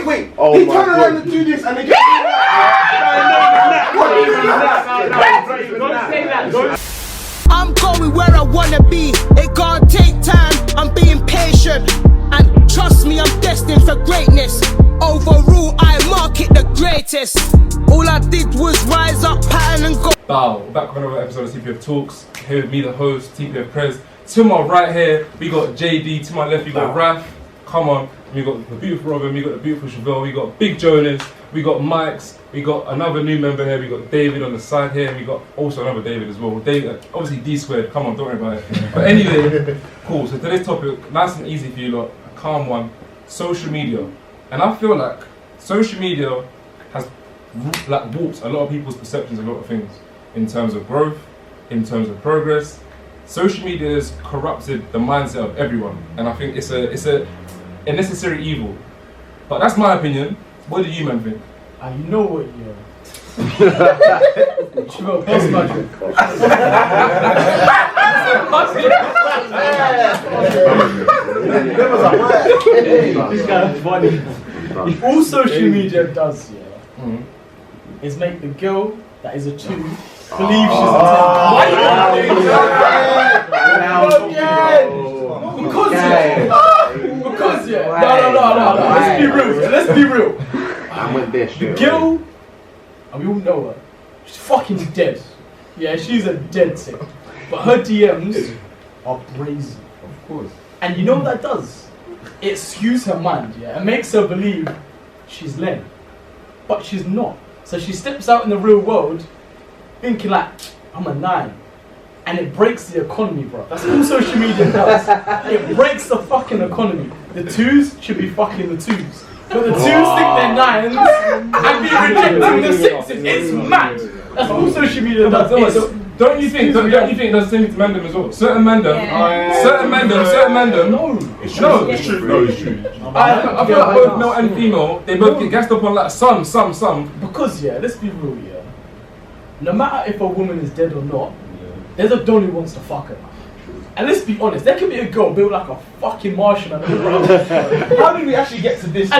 Wait. He turned around and do this and then I'm going where I wanna be. It can't take time. I'm being patient. And trust me, I'm destined for greatness. Overall, I market the greatest. All I did was rise up, pattern and go. Bow, back on another episode of TPF Talks. Here with me, the host, TPF Prez. To my right here, we got JD. To my left, we got Raph. Come on. We got the beautiful Robin, we got the beautiful Chevelle, we got Big Jonas, we got Mike's, we got another new member here, we got David on the side here, and we got also another David as well. David, obviously D squared, come on, don't worry about it. But anyway, cool. So today's topic, nice and easy for you lot, a calm one, social media. And I feel like social media has warped a lot of people's perceptions of a lot of things. In terms of growth, in terms of progress. Social media has corrupted the mindset of everyone. And I think it's a necessary evil. But that's my opinion. What do you men think? You know what, That's my drink. This guy's funny. All social media does, is make the girl that is a 2 believe she's a 10. Why are you doing that? Because no. Let's be real. I went there straight. The girl, and we all know her, she's fucking dead. Yeah, she's a dead sick. But her DMs are brazy. Of course. And you know what that does? It skews her mind, yeah? It makes her believe she's Len. But she's not. So she steps out in the real world thinking like, I'm a 9. And it breaks the economy, bro. That's all social media does. It breaks the fucking economy. The 2s should be fucking the 2s. But the 2s think they're 9s and be rejecting the 6s. It's mad. That's all social media does. Don't you think it does the same thing to Mandem as well? Certain Mandem. No. It's true. I feel like both male and female, they both get gassed up on like some. Because let's be real, no matter if a woman is dead or not, there's a don who wants to fuck her. And let's be honest, there could be a girl built like a fucking Martian and how did we actually get to this? So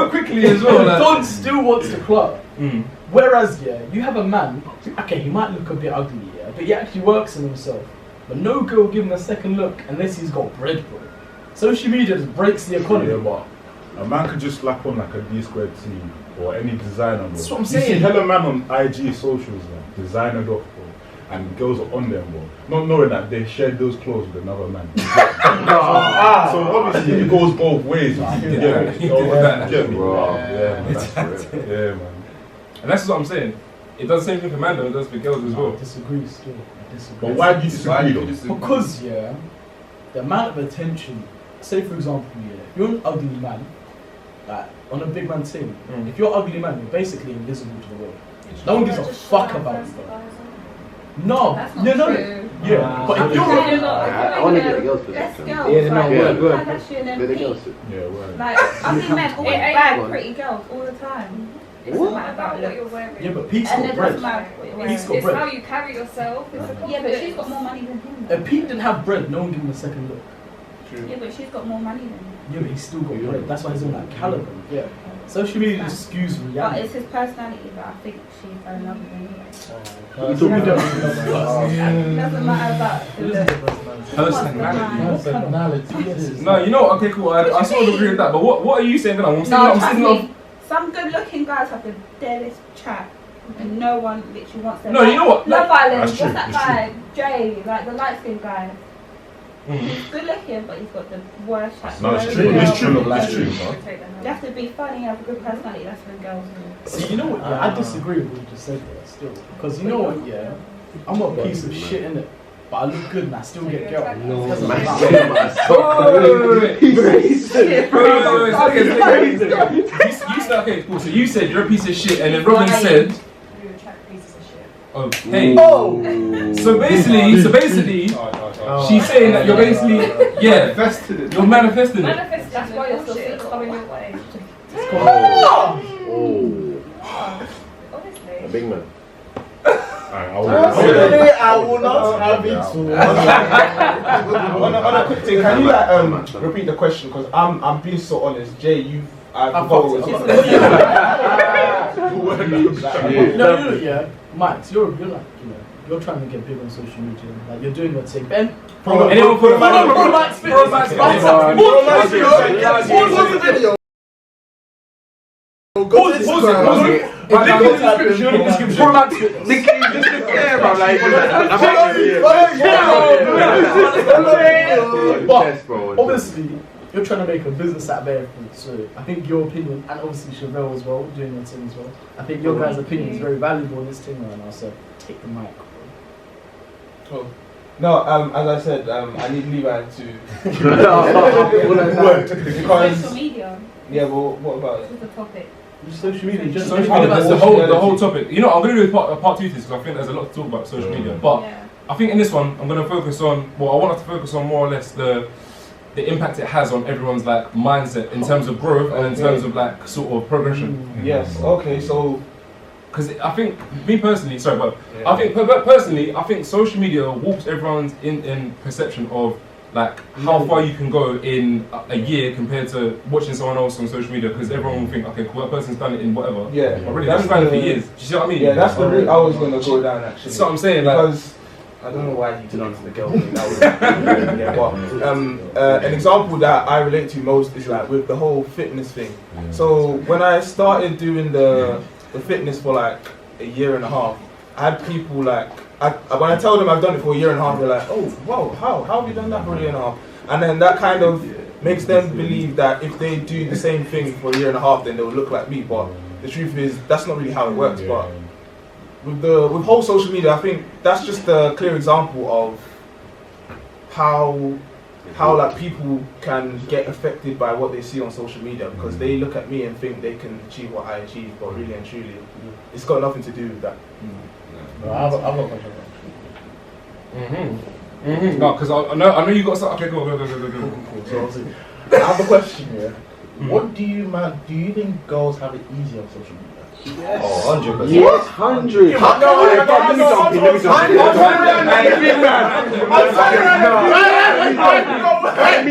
quickly as well. The don still wants to club. Whereas, you have a man, okay, he might look a bit ugly, but he actually works on himself. But no girl will give him a second look unless he's got bread, bro. Social media just breaks the economy. Yeah, but a man could just slap on like a D squared team or any designer, bro. That's what I'm You saying. see hella man on IG socials, man, designer doc, bro. And girls are on them, bro. Not knowing that they shared those clothes with another man. So obviously it goes both ways. Yeah, man. And that's what I'm saying. It does the same thing for Mandem, it does for girls as well. I disagree still. But why do you disagree though? Because, the amount of attention, say for example, if you're an ugly man, like on a big man team, if you're an ugly man, you're basically invisible to the world. No one gives a fuck about you, bro. No. Yeah, but if you're I want to get the girls' perspective. Like, ugly men always bag pretty girls all the time. It's not about what you're wearing. Yeah, but Pete's got bread. Pete's got It's bread. how you carry yourself. Yeah, but she's got more money than him. If Pete didn't have bread, no one give him a second look. True. Yeah, but she's got more money than him. Yeah, but he's still got bread. That's why he's on that caliber. Yeah. Social media just skews But reality. it's his personality that I think she fell in love with anyway. Doesn't matter about personality. No, you know, okay, cool. I sort of agree with that. But what are you saying then? Some good-looking guys have the deadest chat, and no one literally wants them. No, you know what? Love Island. What's true, that guy? Jay, like the light-skinned guy. He's good-looking, but he's got the worst chat. No, it's true. It's true. You have to be funny, have a good personality. That's when girls. See, you know what? I disagree with what you just said there still. Because you know what? I'm a piece of shit, innit? But I look good and I still get girls. Okay, cool. So you said you're a piece of shit, and then Robin said, You attract pieces of shit. okay. So basically, she's saying that you're basically, you're manifesting it. That's why you're still coming your way. A big man. I will not have it. On a quick thing, can you repeat the question? Because I'm being so honest. Jay, you've yeah, Max, you're like, you're trying to get big on social media. Like you're doing your thing. Ben, anyone put Max obviously, you're trying to make a business out of everything. So I think your opinion, and obviously Chevelle as well, doing your thing as well. I think your guys' opinion is very valuable in this thing right now. So take the mic. Oh. No, as I said, I need Levi to because social media. Yeah, well, what about it? What's the topic? Social media, just social media. That's the whole topic. You know, I'm going to do part 2 to this because I think there's a lot to talk about social media. But I think in this one, I'm going to focus on. Well, I want us to focus on more or less the impact it has on everyone's like mindset in terms of growth and in terms of like sort of progression. Yes. Okay. So. Because I think, me personally, sorry, but I think personally, I think social media warps everyone's in perception of like how far you can go in a year compared to watching someone else on social media. Because everyone will think, okay, cool, that person's done it in whatever. Yeah, but really, that's done it for years. Do you see what I mean? Yeah, that's the route I was gonna go down actually. That's what I'm saying. Because I don't know why you did answer the girl thing. That was an example that I relate to most is like with the whole fitness thing. So when I started doing the fitness for like a year and a half, I had people like, when I tell them I've done it for a year and a half, they're like, oh, wow, how have you done that for a year and a half? And then that kind of makes them believe that if they do the same thing for a year and a half, then they'll look like me. But the truth is, that's not really how it works. But with whole social media, I think that's just a clear example of how like people can get affected by what they see on social media, because they look at me and think they can achieve what I achieve, but really and truly, it's got nothing to do with that. I've got a question. No, because I know you got something. Okay, go. So obviously, I have a question here. What do you think girls have it easier on social media? Yes. Oh, 100%. Yes, 100. Let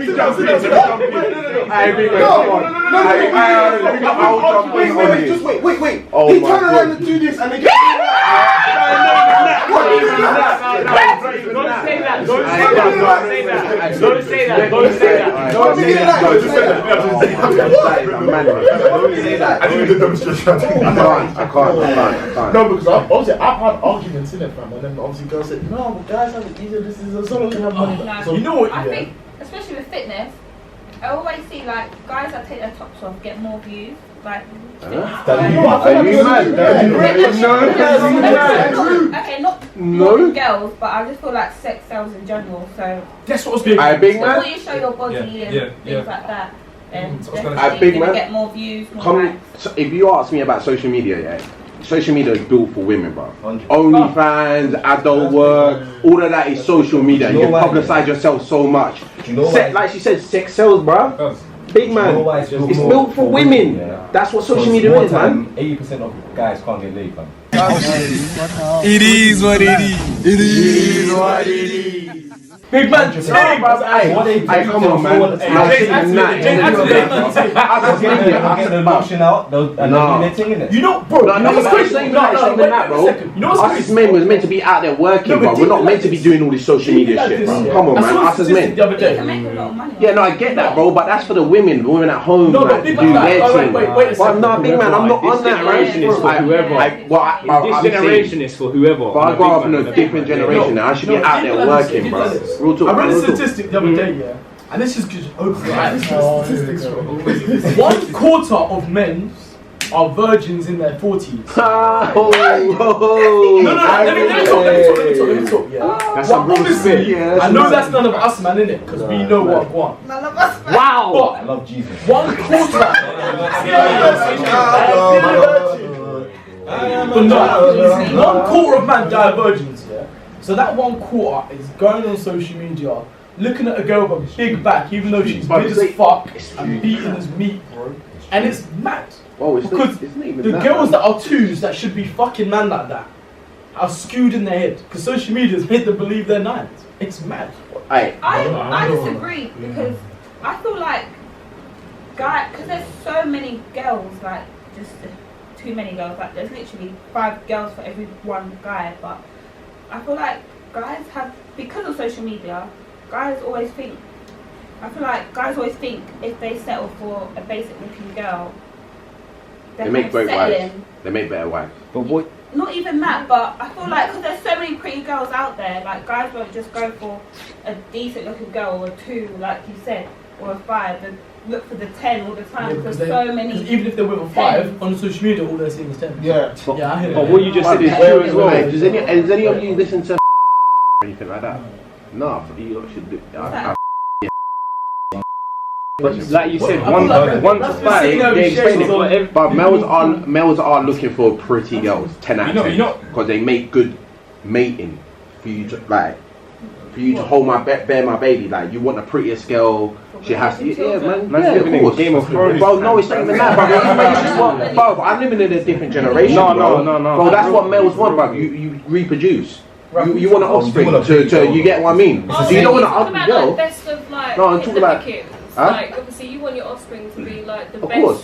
me jump in. Wait. He turned around to do this and they get. Don't say that. I need to demonstration. I can't. No, because obviously I've had arguments in it, fam, and then obviously girls said, no, but guys have it easier. This is as long as you have money. No. So you know what? I think, especially with fitness, I always see like guys that take their tops off get more views. Like, are you mad? Okay, not girls, but I just feel like sex sells in general. So that's what was big. I big the man. more you show your body and things like that, then definitely you're gonna get more views, more likes. If you ask me about social media, social media is built for women, bro. OnlyFans, adult work, all of that is social media. You can publicize yourself so much. Like she said, sex sells, bro. Big man, it's built for women. That's what social media is, man. 80% of guys can't get laid, man. It is what it is. Big man, come on, man. I'm getting the lotion out and they're doing their thing in it. You know, bro. You know what's us as men was meant to be out there working, bro. We're not meant to be doing all this social media shit, bro. Come on, man. Us as men. Yeah, no, I get that, bro. But that's for the women at home, like, to do their thing. But no, big man, I'm not on that, right? This generation is for whoever. But I grew up in a different generation now. I should be out there working, bro. I read a statistic the other day, and this is just open your eyes. Statistics, bro. 1/4 of men are virgins in their 40s. No, let me talk. That's a real spit. I know that's none of us, man, innit? Because we know what I want. None of us. Wow! I love Jesus. 1/4. But no, 1/4 of men die virgins, yeah? So that 1/4 is going on social media, looking at a girl with a big back, even though she's big as fuck and beaten as meat, bro. And it's mad. Because the girls that are twos that should be fucking man like that are skewed in their head because social media's made them believe they're 9s. It's mad. I disagree because I feel like because there's so many girls, like just too many girls. Like there's literally 5 girls for every 1 guy. But I feel like guys have, because of social media, guys always think. I feel like guys always think if they settle for a basic looking girl, they make great wives. They make better wives. But what? Not even that, but I feel like because there's so many pretty girls out there, like guys won't just go for a decent looking girl or 2, like you said, or a 5. They look for the 10 all the time because there's so many. Even if they're with a 5 on social media, all they're seeing is 10. Yeah. Yeah, I hear But that. what you just said is true as well. Does any of you listen to or anything like that? No, you lot should do. Like you said, 1 to 5, they explain it. But males are looking for pretty girls, 10 out of 10, because they make good mating for you to hold bear my baby. Like you want the prettiest girl, she has to. Yeah, man. Man's living in Game of Thrones. Bro, no, it's not even that, bro. I'm living in a different generation. No. Bro, that's what males want, bro. You reproduce. You want an offspring to you get what I mean? So you don't want an ugly girl. Like best of like. No, I'm talking about. Like obviously you want your offspring to be like the best. Of course.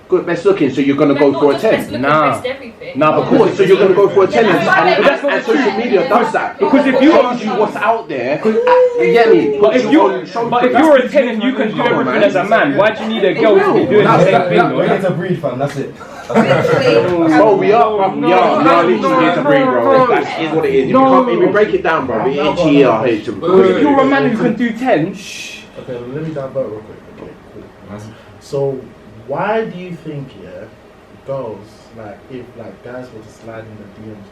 Good, best looking, so you're gonna go for a 10. Best everything. Nah, of course, so you're gonna go for a 10. And social media does that. Because if you shows you what's out there, you get me? But if you're a 10 and you can do everything as a man, why do you need a girl to be doing the same thing? We get to breed, fam. That's it. Bro, we are literally here to breed, bro. That is what it is. If we break it down, bro, we H-E-R-H. Because if you're a man who can do 10, Okay, let me divert real quick. Okay, cool. So, why do you think, girls, like, if, like, guys were to slide in the DMs,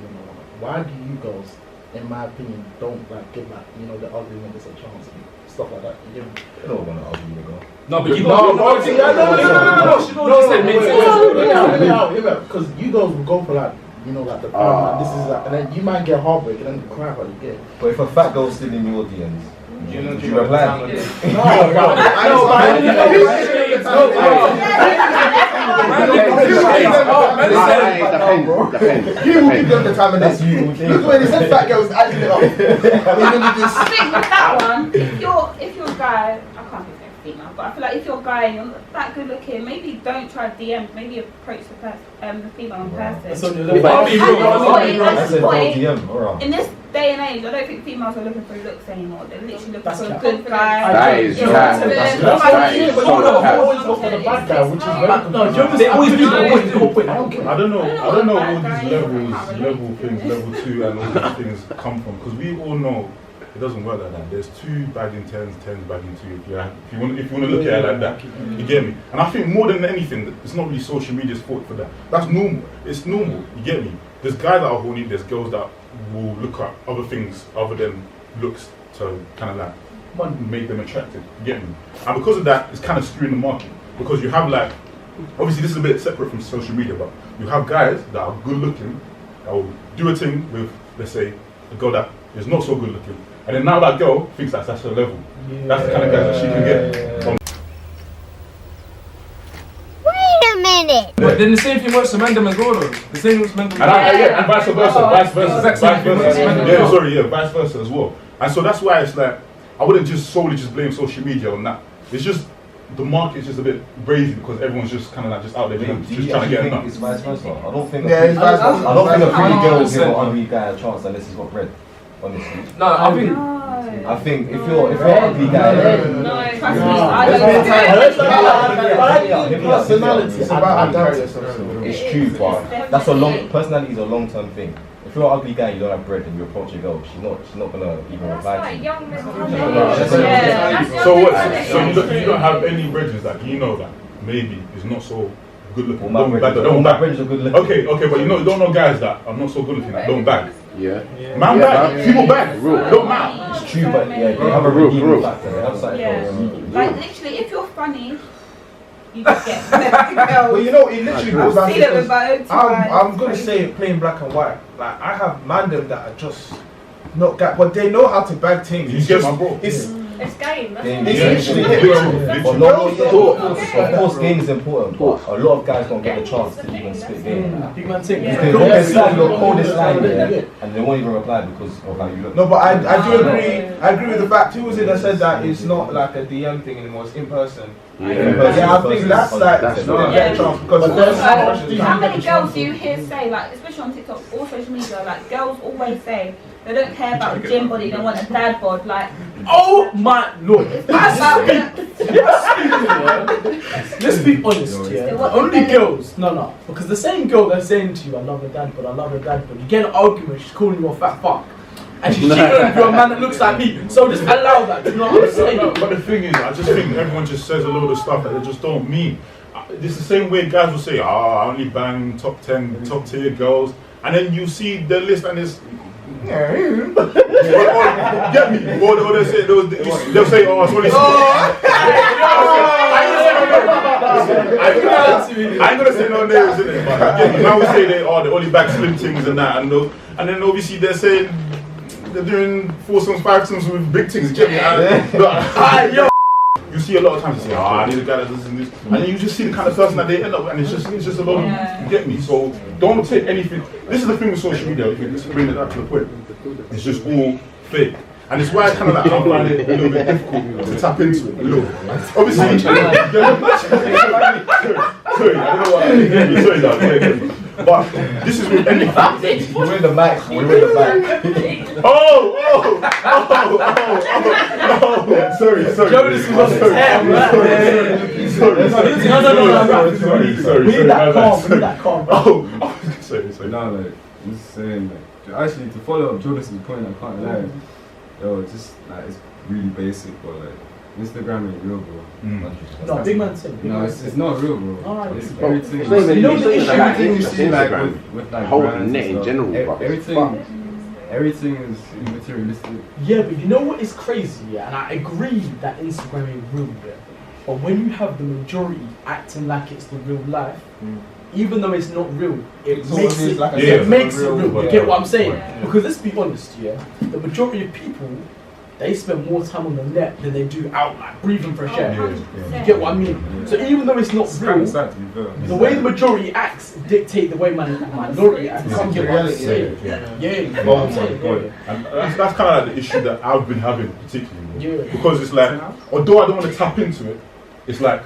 why do you girls, in my opinion, don't, like, give, like, the ugly niggas a chance and stuff like that? You don't want to argue with a girl. No, but you got no, because you girls will go for, like, like the this is like, and then you might get heartbreak and then the crap that you get. But if a fat girl's still in your DMs, do you reply? Depends. You will give them the time of day. Look when he said fat girls acting it up. I think with that one, if you're a guy, I can't think of female, but I feel like if you're a guy and you're not that good looking, maybe don't try DMs, maybe approach the female in person. In this day and age, I don't think females are looking for looks anymore. They're literally looking for a good guy. That is cat. But always go for the bad guy, which is very confusing. They always do. I don't know all these level things, level 2 and all these things come from, because we all know it doesn't work like that. There's 2 bagging 10s, 10s bagging 2. If you want to look at it like that, you get me. And I think more than anything, it's not really social media's fault for that. That's normal. It's normal. You get me. There's guys that are horny. There's girls that will look at other things other than looks to kind of like make them attractive. You get me. And because of that, it's kind of skewing the market, because you have like, obviously this is a bit separate from social media, but you have guys that are good looking that will do a thing with, let's say, a girl that is not so good looking, and then now that girl thinks that's her level. That's the kind of guy that she can get. Wait a minute. But then the same thing works for Mandem as well, though. The same works for Mandem. And vice versa. Vice versa as well. And so that's why it's like, I wouldn't just solely blame social media on that. It's just the market is just a bit crazy because everyone's just kind of like just out there just trying to get enough. It's vice versa. I don't think. Yeah, it's vice versa. I don't think a pretty girl will give an ugly guy a chance unless he's got bread. Honestly. No, I think if you're an ugly guy, personality is about identity. it's true, but that's personality is a long-term thing. If you're an ugly guy, you don't have bread, and you approach a girl, she's not gonna even reply to you. So you don't have any bridges that you know that maybe is not so good looking. All my bridges are good looking. Okay, but you don't know guys that are not so good looking that don't bag. Yeah. Man bag. People bag. Don't matter. It's true, but they have a redeeming factor. They have something. Like literally, if you're funny, you just get girls. Well, it literally goes down to I'm gonna crazy. say plain black and white. Like I have mandem that are just not but they know how to bag things. You get my bro. It's It's game. That's Game what is it is. important. But of course, game is important, but a lot of guys don't get the chance to even spit game. Big man thing. Because they can slang your coldest line, and they won't even reply because of how you look. No, but I do agree. I agree with the fact. Who was it that said that it's not like a DM thing anymore? It's in person. Yeah, I think that's like get a chance because how many girls do you hear say, like, especially on TikTok or social media, like girls always say they don't care about a gym body, they want a dad bod, like. Oh my lord! It's Let's be honest, yeah. Only girls, no, because the same girl that's saying to you, "I love a dad bod, I love a dad bod," you get an argument, she's calling you a fat fuck. And she's cheating on you, a man that looks like me. So just allow that. You know what I'm saying? But the thing is, I just think everyone just says a load of stuff that they just don't mean. It's the same way guys will say, I only bang top 10, top tier girls. And then you see the list and it's... Get me? Or they'll say, oh, it's only... I ain't gonna say no names, innit? But now we say they only bag slim things and that. And then obviously they're saying... They're doing 4 songs, 5 songs with big things. Get me? You see a lot of times they say, I need a guy that does this, and then you just see the kind of person that they end up with, and it's just a lot of, you get me? So don't take anything. This is the thing with social media. If you bring it up to the point, it's just all fake. And it's why I kind of like find it a little bit difficult to tap into it a little. Obviously, sorry, I don't know what I mean. Sorry, but this is with anything. We're in the mic. Oh! Sorry. Jonas was on his hair, Sorry. We need that calm. Oh, sorry. No, like, just saying, like, actually, to follow up Jonas's point, I can't lie. Yo, just, like, it's really basic, but, like, Instagram ain't real, bro. No, big man thing. No, it's not real, bro. Alright. It's everything. You know the issue everything you with see, like, Instagram, with like, whole brands net and in stuff, general, bro. everything is materialistic. Yeah, but you know what is crazy, yeah? And I agree that Instagram ain't real, yeah? But when you have the majority acting like it's the real life, even though it's not real, it makes it real. You get what I'm saying? Yeah. Because let's be honest, yeah? The majority of people, they spend more time on the net than they do out, like, breathing fresh air. You get what I mean? So even though it's not real, the way the majority acts dictate the way minority acts. You get what I'm saying? Yeah. Oh my god. And that's kind of like the issue that I've been having particularly. Because it's like, although I don't want to tap into it, it's like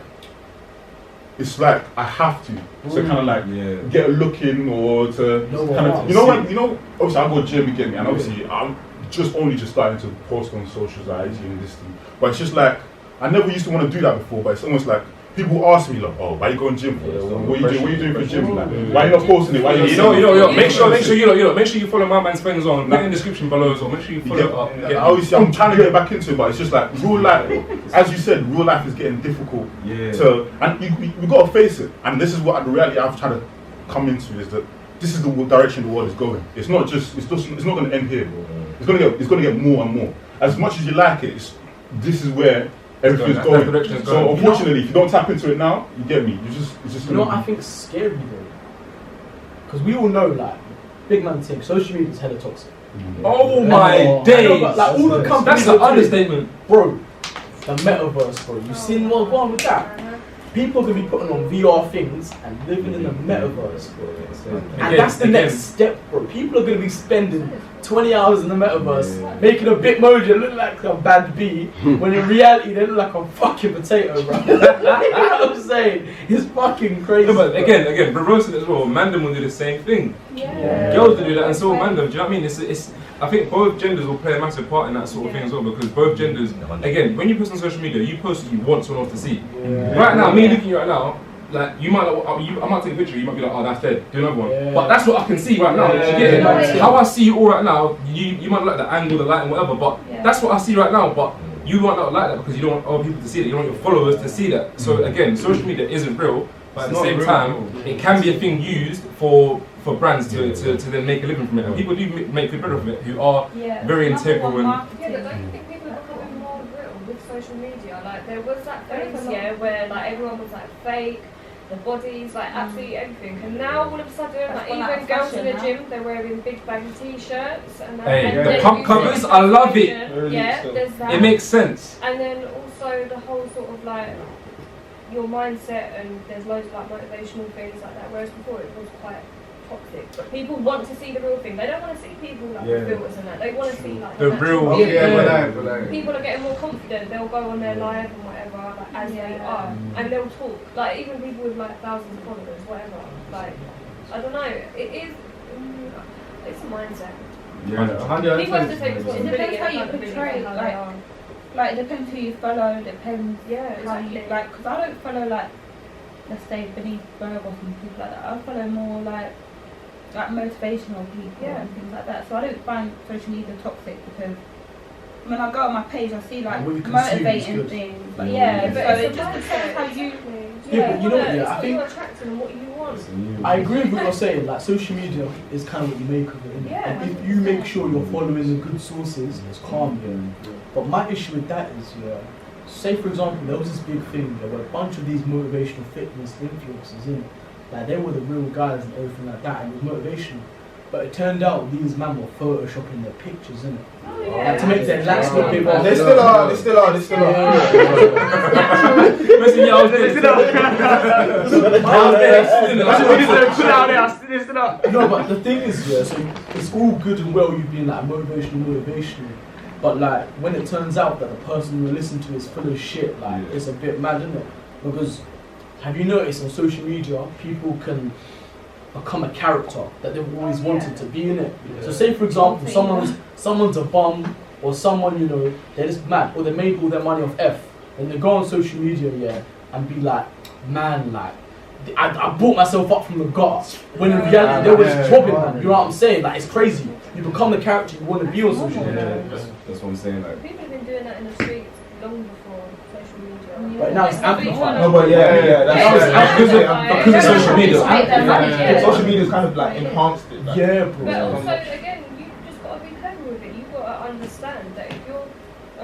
I have to. So kind of like get a look in or to kind of, you know, obviously I go gym, you get me, and obviously I'm just starting to post on socials, like IG and this thing. But it's just like, I never used to want to do that before, but it's almost like, people ask me like, oh, why are you going gym for? What are you doing for gym? Like, why are you not posting it? Why are you make sure you follow my man's friends on. Link in the description below, so make sure you follow up. Obviously, I'm trying to get back into it, but it's just like real life. As you said, real life is getting difficult. And we got to face it. And this is what the reality I've tried to come into is that this is the direction the world is going. It's not going to end here. It's going to get more and more. As much as you like it, this is where everything's going. So unfortunately, if you don't tap into it now, you get me. It's just. You know what I think is scary though? Because we all know, like, big man thing, social media is hella toxic. Oh my days! Like, all the companies, that's the understatement, bro. The metaverse, bro. You seen what's wrong with that? People are gonna be putting on VR things and living in the metaverse, bro. And that's the next step, bro. People are gonna be spending 20 hours in the metaverse, making a Bitmoji look like a bad bee, when in reality they look like a fucking potato, bro. You know what I'm saying? It's fucking crazy. No, but again, reversing it as well. Mandem will do the same thing. Girls will do that, and so will Mandem. Do you know what I mean? It's. I think both genders will play a massive part in that sort of thing as well, because both genders, again, when you post on social media, you post what you want someone else to see. Right now, me looking at you right now, like, I might take a picture, you might be like, oh, that's dead, do another one. But that's what I can see right now. You get it? How I see you all right now, you might like the angle, the lighting, whatever, but that's what I see right now. But you might not like that because you don't want other people to see it, you don't want your followers to see that. So again, social media isn't real, but at the same time, it can be a thing used for brands to then make a living from it. And people do make good bread from it who are very integral. Yeah, but don't you think people are becoming more real with social media? Like, there was that phase, where like everyone was like fake, the bodies, like absolutely everything. And now all of a sudden, like gone out even of girls in the fashion gym, they're wearing big baggy t-shirts and Hey, and the then pump you covers, see I love it. fashion. Yeah, there's that. It makes sense. And then also the whole sort of like your mindset, and there's loads of like motivational things like that. Whereas before it was quite toxic. But people want to see the real thing. They don't want to see people like with filters and that. They want to see like The real. People are getting more confident. They'll go on their live and whatever, like as they are, and they'll talk. Like even people with like thousands of followers, whatever. Like I don't know. It is. It's a mindset. People have to take responsibility. It depends how you portray. Like it depends who you follow. Depends how you like. Because I don't follow like, let's say beneath Burgos and people like that. I follow more like motivational people and things like that. So I don't find social media toxic because when I go on my page, I see like motivating things. But so it just depends how you. But you know what? It's I what think you're attracting and what you want. I agree with what you're saying. Like social media is kind of what you make of it. Innit? Yeah. And if you make sure you're following the good sources, it's calm. But my issue with that is, say for example, there was this big thing. There were a bunch of these motivational fitness influencers in it. Like they were the real guys and everything like that, and it was motivational. But it turned out these men were photoshopping their pictures in it. Like, to make their lats look bigger. They still are. No, but the thing is, so it's all good and well you being like motivational. But like when it turns out that the person you listen to is full of shit, like it's a bit mad, isn't it? Because have you noticed on social media people can become a character that they've always wanted to be in it. So say for example someone's a bum or someone, they're just mad or they made all their money off F and they go on social media and be like, man, like I brought myself up from the gutter when in reality they were just jobbing, man. You know what I'm saying? Like it's crazy. You become the character you want to be on social media. That's what I'm saying. Like People have been doing that in the streets long before social media. But now it's amplified. No, but that's because of social media. Yeah. Social media's kind of like enhanced it. Like. Yeah, bro. But also, again, you just got to be clever with it. You've got to understand that if you're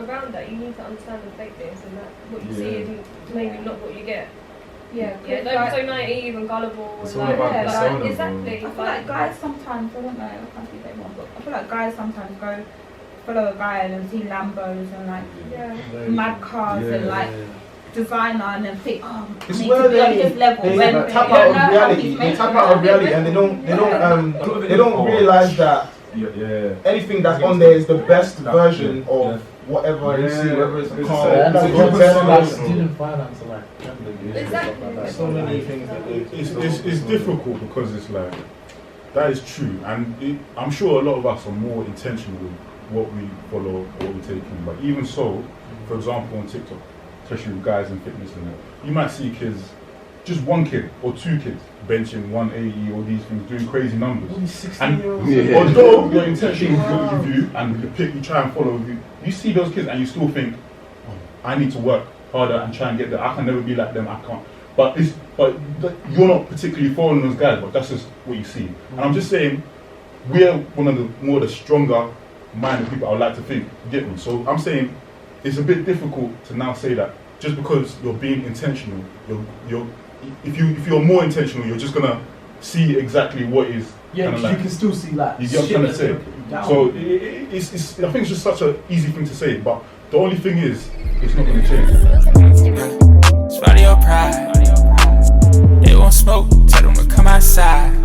around that, you need to understand the fakeness and that what you see is maybe not what you get. Don't be so naive and gullible. It's and all about persona, exactly. I feel like guys sometimes, I don't know, I can't speak anymore, but I feel like guys sometimes go follow a guy and see Lambos and like mad cars and like designer and then think, it's I need where to be on his level. When they tap out of reality. They tap out of reality and they don't realize that anything that's on there is the best version of whatever you see, whether it's a car, student finance, like Exactly. so many things that it's difficult because it's like that is true, and I'm sure a lot of us are more intentional with what we follow, what we take in. But even so, for example, on TikTok, especially with guys in fitness and that, you might see kids, just one kid or two kids benching 180 or these things, doing crazy numbers. And although your intention is good with you and you try and follow you, you see those kids and you still think, I need to work harder and try and get there. I can never be like them. I can't. But you're not particularly following those guys. But that's just what you see. And I'm just saying, we're one of the stronger minded people. I would like to think. Get me? So I'm saying, it's a bit difficult to now say that just because you're being intentional, if you're more intentional, you're just gonna see exactly what is. Yeah, you can still see like. You get what I'm trying to say. So it's I think it's just such an easy thing to say, but the only thing is, it's not going to change. Swallow your pride. They won't smoke, tell them to come outside.